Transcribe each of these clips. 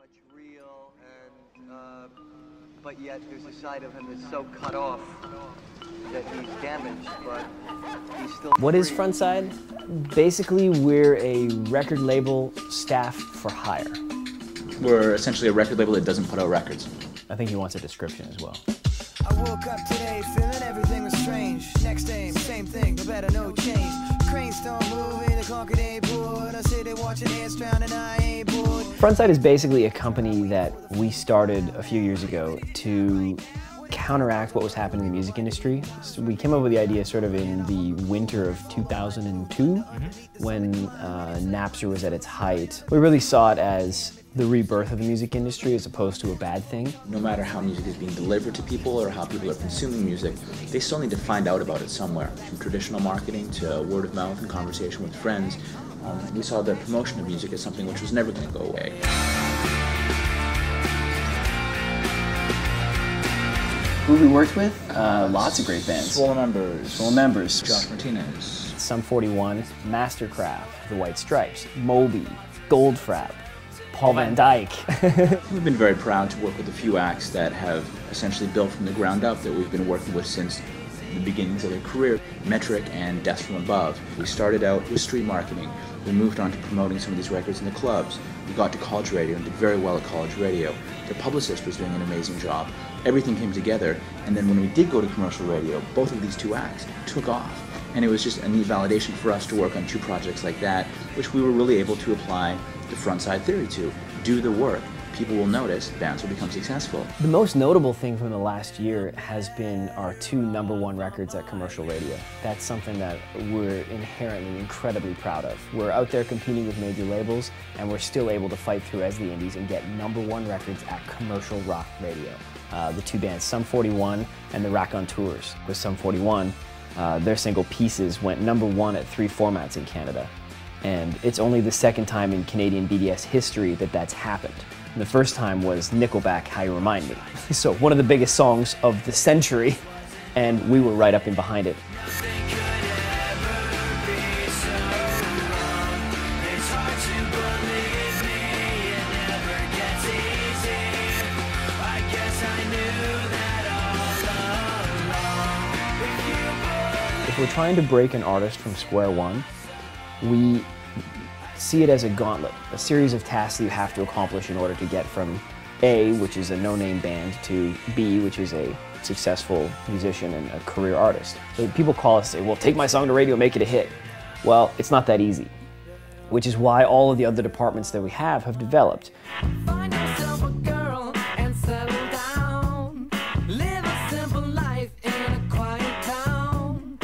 much real, and but yet there's a side of him that's so cut off that he's damaged, but he's still What is free. Frontside? Basically, we're a record label staff for hire. We're essentially a record label that doesn't put out records. I think he wants a description as well. I woke up today feeling everything was strange. Next aim, same thing, no better, no change. Cranes don't move in the concrete ain't bored. I say they watching ants drown and I ain't bored. Frontside is basically a company that we started a few years ago to counteract what was happening in the music industry. So we came up with the idea sort of in the winter of 2002 when Napster was at its height. We really saw it as the rebirth of the music industry as opposed to a bad thing. No matter how music is being delivered to people or how people are consuming music, they still need to find out about it somewhere. From traditional marketing to word of mouth and conversation with friends, we saw the promotion of music as something which was never going to go away. Who we worked with? Lots of great bands. Swollen Members. Swollen Members. Josh Martinez. Sum 41, Mastercraft, The White Stripes, Moby, Goldfrapp, Paul Van Dyke. We've been very proud to work with a few acts that have essentially built from the ground up that we've been working with since the beginnings of their career. Metric and Death from Above. We started out with street marketing. We moved on to promoting some of these records in the clubs. We got to college radio and did very well at college radio. Their publicist was doing an amazing job. Everything came together, and then when we did go to commercial radio, both of these two acts took off. And it was just a neat validation for us to work on two projects like that, which we were really able to apply the Frontside theory to. Do the work. People will notice, bands will become successful. The most notable thing from the last year has been our 2 #1 records at commercial radio. That's something that we're inherently incredibly proud of. We're out there competing with major labels, and we're still able to fight through as the indies and get #1 records at commercial rock radio. The 2 bands, Sum 41 and the Raconteurs. With Sum 41, their single Pieces went #1 at 3 formats in Canada. And it's only the second time in Canadian BDS history that that's happened. And the first time was Nickelback, How You Remind Me. So one of the biggest songs of the century, and we were right up in behind it. If we're trying to break an artist from square one, we see it as a gauntlet, a series of tasks that you have to accomplish in order to get from A, which is a no-name band, to B, which is a successful musician and a career artist. So people call us and say, well, take my song to radio, make it a hit. Well, it's not that easy, which is why all of the other departments that we have developed. Find yourself a girl and settle down. Live a simple life in a quiet town.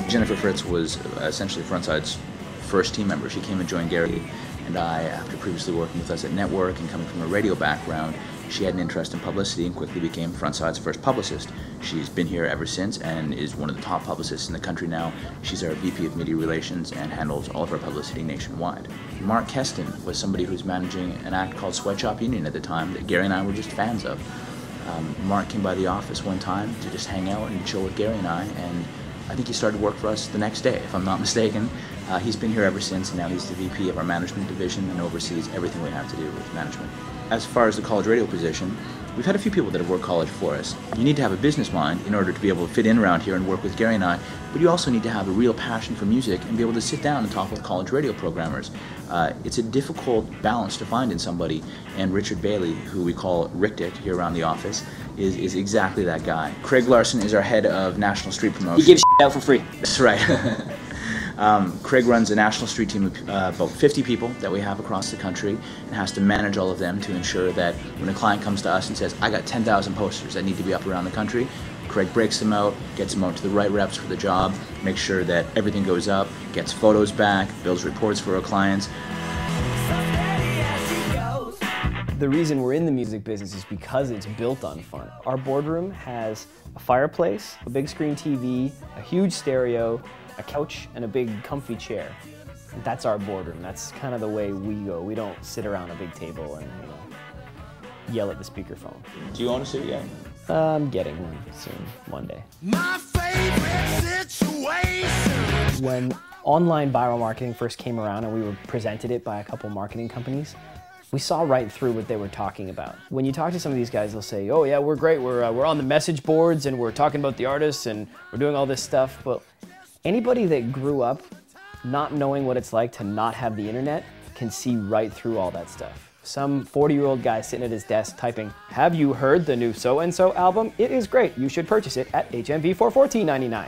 Jennifer Fritz was essentially Frontside's first team member. She came and joined Gary and I after previously working with us at Network and coming from a radio background. She had an interest in publicity and quickly became Frontside's first publicist. She's been here ever since and is one of the top publicists in the country now. She's our VP of Media Relations and handles all of our publicity nationwide. Mark Keston was somebody who was managing an act called Sweatshop Union at the time that Gary and I were just fans of. Mark came by the office one time to just hang out and chill with Gary and and I think he started work for us the next day, if I'm not mistaken. He's been here ever since, and now he's the VP of our management division and oversees everything we have to do with management. As far as the college radio position, we've had a few people that have worked college for us. You need to have a business mind in order to be able to fit in around here and work with Gary and I, but you also need to have a real passion for music and be able to sit down and talk with college radio programmers. It's a difficult balance to find in somebody, and Richard Bailey, who we call Rick Dick here around the office, is exactly that guy. Craig Larson is our head of National Street Promotions. He gives out for free. That's right. Craig runs a national street team of about 50 people that we have across the country and has to manage all of them to ensure that when a client comes to us and says, I got 10,000 posters that need to be up around the country, Craig breaks them out, gets them out to the right reps for the job, makes sure that everything goes up, gets photos back, builds reports for our clients. The reason we're in the music business is because it's built on fun. Our boardroom has a fireplace, a big screen TV, a huge stereo, a couch, and a big comfy chair. That's our boardroom. That's kind of the way we go. We don't sit around a big table and yell at the speakerphone. Do you own a suit yet? I'm getting one soon, one day. My favorite situation. When online viral marketing first came around and we were presented it by a couple marketing companies, We saw right through what they were talking about. When you talk to some of these guys, they'll say, oh yeah, we're great, we're on the message boards and we're talking about the artists and we're doing all this stuff. But anybody that grew up not knowing what it's like to not have the internet can see right through all that stuff. Some 40-year-old guy sitting at his desk typing, have you heard the new so-and-so album? It is great, you should purchase it at HMV for $14.99.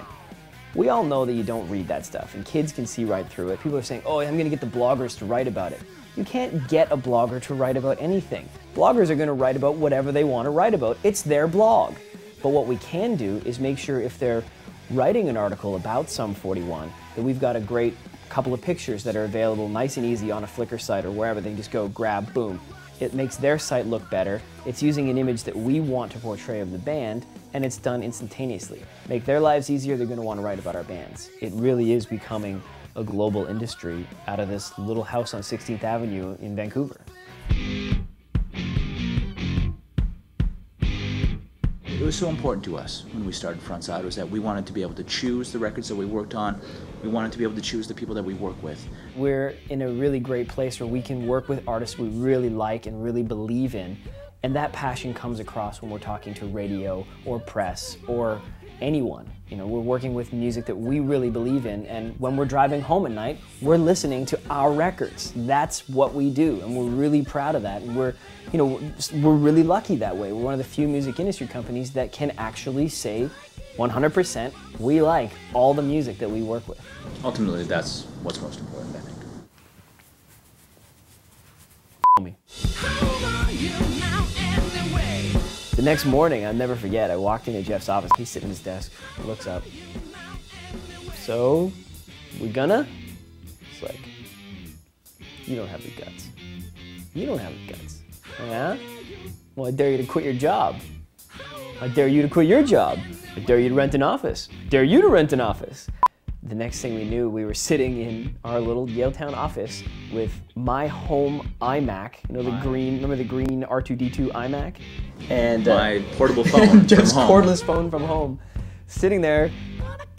We all know that you don't read that stuff, and kids can see right through it. People are saying, oh, I'm gonna get the bloggers to write about it. You can't get a blogger to write about anything. Bloggers are gonna write about whatever they want to write about. It's their blog. But what we can do is make sure if they're writing an article about Sum 41, that we've got a great couple of pictures that are available nice and easy on a Flickr site or wherever. They can just go grab, boom. It makes their site look better. It's using an image that we want to portray of the band, and it's done instantaneously. Make their lives easier, they're going to want to write about our bands. It really is becoming a global industry out of this little house on 16th Avenue in Vancouver. It was so important to us when we started Frontside was that we wanted to be able to choose the records that we worked on. We wanted to be able to choose the people that we work with. We're in a really great place where we can work with artists we really like and really believe in, and that passion comes across when we're talking to radio or press or anyone. You know, we're working with music that we really believe in, and when we're driving home at night, we're listening to our records. That's what we do, and we're really proud of that. And we're really lucky that way. We're one of the few music industry companies that can actually say 100% we like all the music that we work with. Ultimately, that's what's most important, I think. Me. The next morning, I'll never forget, I walked into Jeff's office. He's sitting at his desk, looks up. So, we gonna? It's like, you don't have the guts. You don't have the guts. Yeah? Well, I dare you to quit your job. I dare you to quit your job. I dare you to rent an office. I dare you to rent an office. The next thing we knew, we were sitting in our little Yaletown office with my home iMac. You know, the green, remember the green R2-D2 iMac? And my portable phone just from home. cordless phone from home. Sitting there,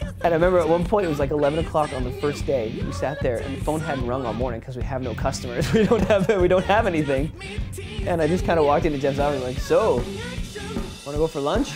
and I remember at one point it was like 11 o'clock on the first day. We sat there and the phone hadn't rung all morning because we have no customers. We don't have anything. And I just kind of walked into Jeff's office like, so, wanna go for lunch?